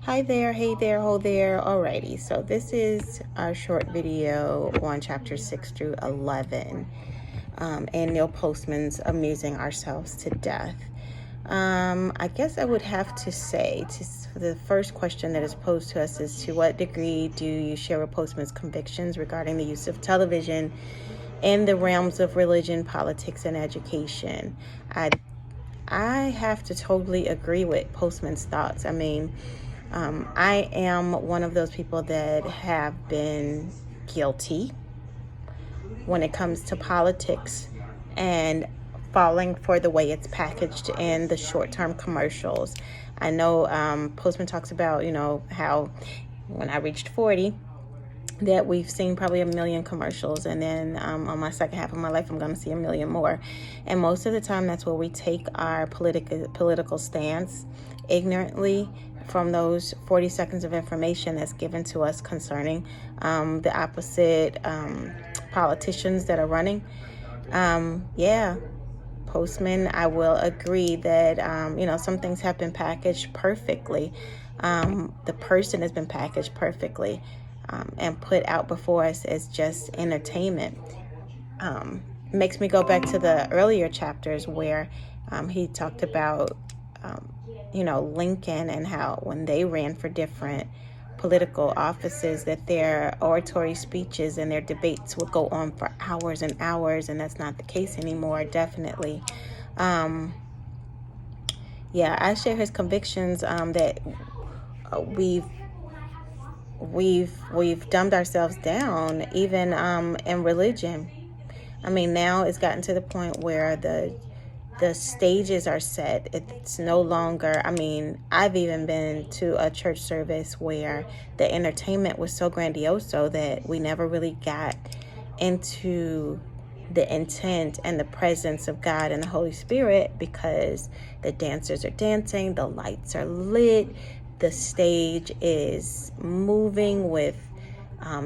Hi there, hey there, ho there. Alrighty, so this is our short video on chapter 6 through 11, and Neil Postman's Amusing Ourselves to Death. I guess I would have to say, the first question that is posed to us is, to what degree do you share with Postman's convictions regarding the use of television in the realms of religion, politics, and education? I have to totally agree with Postman's thoughts. I am one of those people that have been guilty when it comes to politics and falling for the way it's packaged in the short-term commercials. I know Postman talks about, how when I reached 40, that we've seen probably 1 million commercials, and then on my second half of my life I'm going to see 1 million more. And most of the time that's where we take our political stance ignorantly from those 40 seconds of information that's given to us concerning the opposite politicians that are running. Postman, I will agree that some things have been packaged perfectly. The person has been packaged perfectly and put out before us as just entertainment. Makes me go back to the earlier chapters where he talked about Lincoln, and how when they ran for different political offices, that their oratory speeches and their debates would go on for hours and hours, and that's not the case anymore, definitely. I share his convictions that we've dumbed ourselves down, even in religion. Now it's gotten to the point where the stages are set. It's no longer, I've even been to a church service where the entertainment was so grandioso that we never really got into the intent and the presence of God and the Holy Spirit, because the dancers are dancing, the lights are lit, the stage is moving with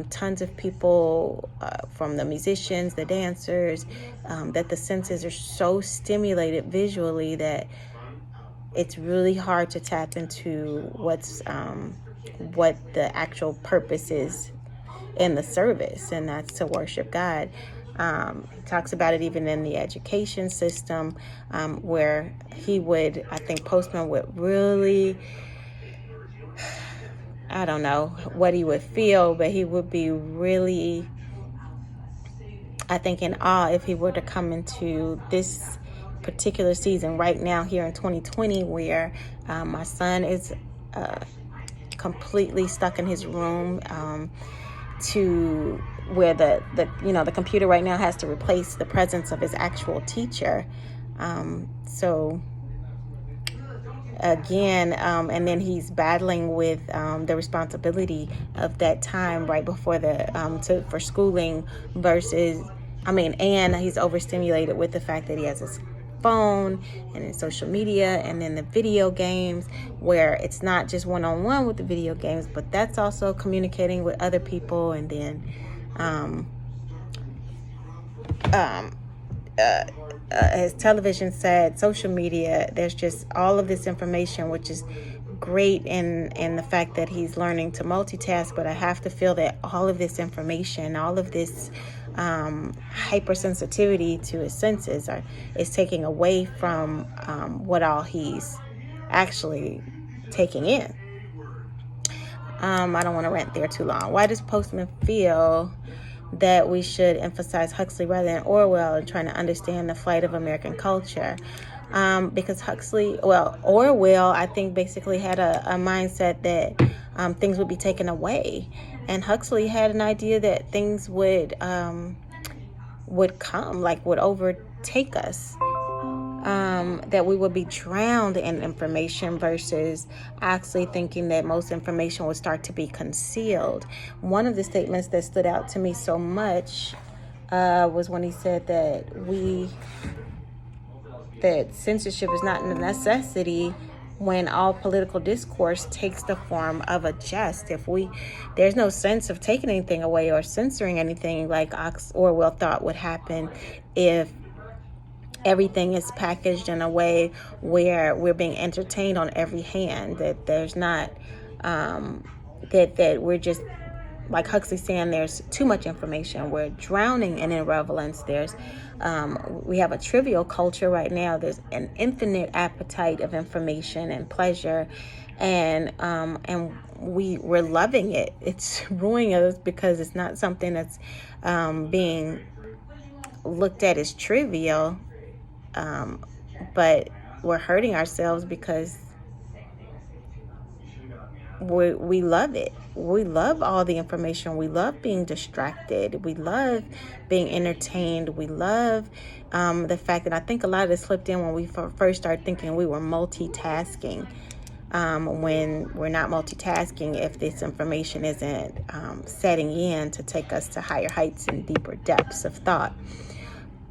tons of people, from the musicians, the dancers, that the senses are so stimulated visually that it's really hard to tap into what the actual purpose is in the service, and that's to worship God. He talks about it even in the education system, where I think Postman would really, I don't know what he would feel, but he would be really, I think, in awe if he were to come into this particular season right now here in 2020, where my son is completely stuck in his room, to where the computer right now has to replace the presence of his actual teacher. So again, and then he's battling with the responsibility of that time right before for schooling versus, and he's overstimulated with the fact that he has his phone and his social media, and then the video games, where it's not just one-on-one with the video games, but that's also communicating with other people. And then as television said, social media, there's just all of this information, which is great in the fact that he's learning to multitask. But I have to feel that all of this information, all of this hypersensitivity to his senses is taking away from what all he's actually taking in. I don't want to rant there too long. Why does Postman feel that we should emphasize Huxley rather than Orwell in trying to understand the flight of American culture? Because Orwell, I think, basically had a mindset that things would be taken away, and Huxley had an idea that things would overtake us, that we would be drowned in information, versus actually thinking that most information would start to be concealed. One of the statements that stood out to me so much was when he said that censorship is not a necessity when all political discourse takes the form of a jest. There's no sense of taking anything away or censoring anything, like Orwell thought would happen if everything is packaged in a way where we're being entertained on every hand, that there's not that we're just, like Huxley saying, there's too much information. We're drowning in irrelevance. We have a trivial culture right now. There's an infinite appetite of information and pleasure, and we're loving it. It's ruining us because it's not something that's being looked at as trivial, but we're hurting ourselves because we love it. We love all the information. We love being distracted. We love being entertained. We love the fact that I think a lot of this slipped in when we first started thinking we were multitasking. When we're not multitasking, if this information isn't setting in to take us to higher heights and deeper depths of thought.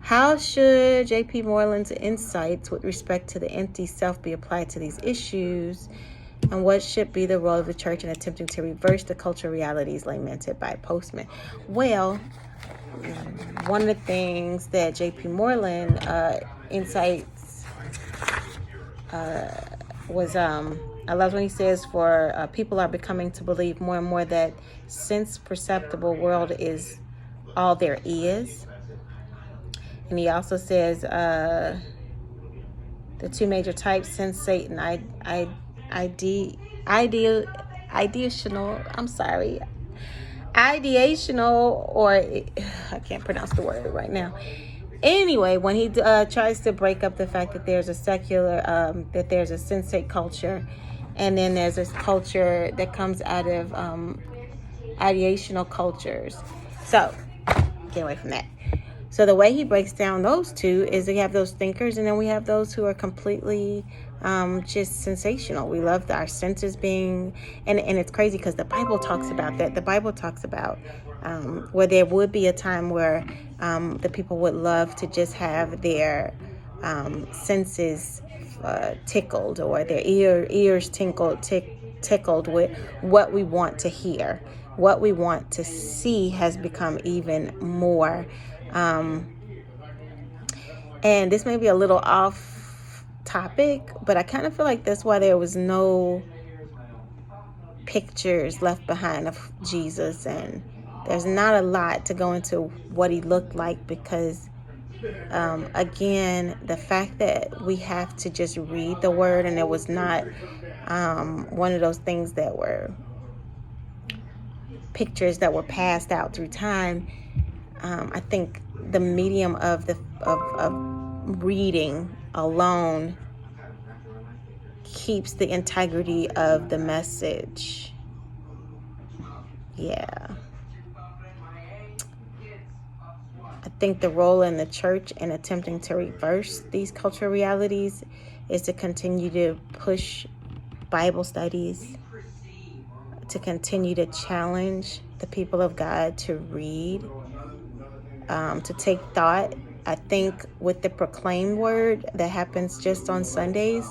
How should J.P. Moreland's insights with respect to the empty self be applied to these issues? And what should be the role of the church in attempting to reverse the cultural realities lamented by Postman? Well, one of the things that J.P. Moreland insights was, I love when he says, for people are becoming to believe more and more that sense perceptible world is all there is. And he also says the two major types, sensate and ideational, or I can't pronounce the word right now. Anyway, when he tries to break up the fact that there's a secular, that there's a sensate culture, and then there's this culture that comes out of ideational cultures. So, get away from that. So the way he breaks down those two is we have those thinkers, and then we have those who are completely just sensational. We love our senses being, and it's crazy because the Bible talks about that. The Bible talks about where there would be a time where the people would love to just have their senses tickled, or their ears tickled with what we want to hear. What we want to see has become even more. And this may be a little off topic, but I kind of feel like that's why there was no pictures left behind of Jesus, and there's not a lot to go into what he looked like, because again, the fact that we have to just read the word, and it was not one of those things that were pictures that were passed out through time. I think the medium of reading alone keeps the integrity of the message. Yeah. I think the role in the church in attempting to reverse these cultural realities is to continue to push Bible studies, to continue to challenge the people of God to read, to take thought. I think with the proclaimed word that happens just on Sundays,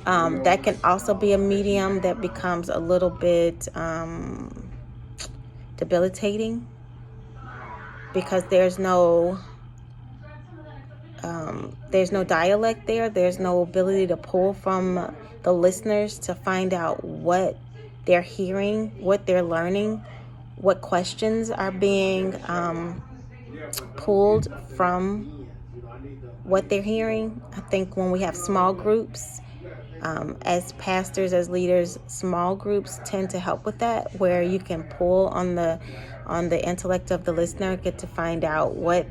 that can also be a medium that becomes a little bit debilitating, because there's no dialect there. There's no ability to pull from the listeners to find out what they're hearing, what they're learning, what questions are being pulled from what they're hearing. I think when we have small groups, as pastors, as leaders, small groups tend to help with that, where you can pull on the intellect of the listener, get to find out what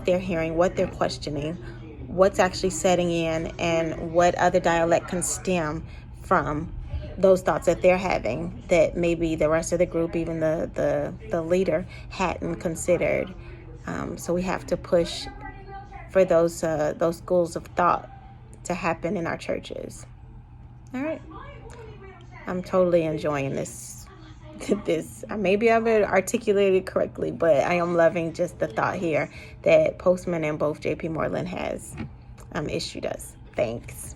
they're hearing, what they're questioning, what's actually setting in, and what other dialect can stem from those thoughts that they're having that maybe the rest of the group, even the leader, hadn't considered. So we have to push for those schools of thought to happen in our churches. All right. I'm totally enjoying this. Maybe I've articulated correctly, but I am loving just the thought here that Postman and both J.P. Moreland has issued us. Thanks.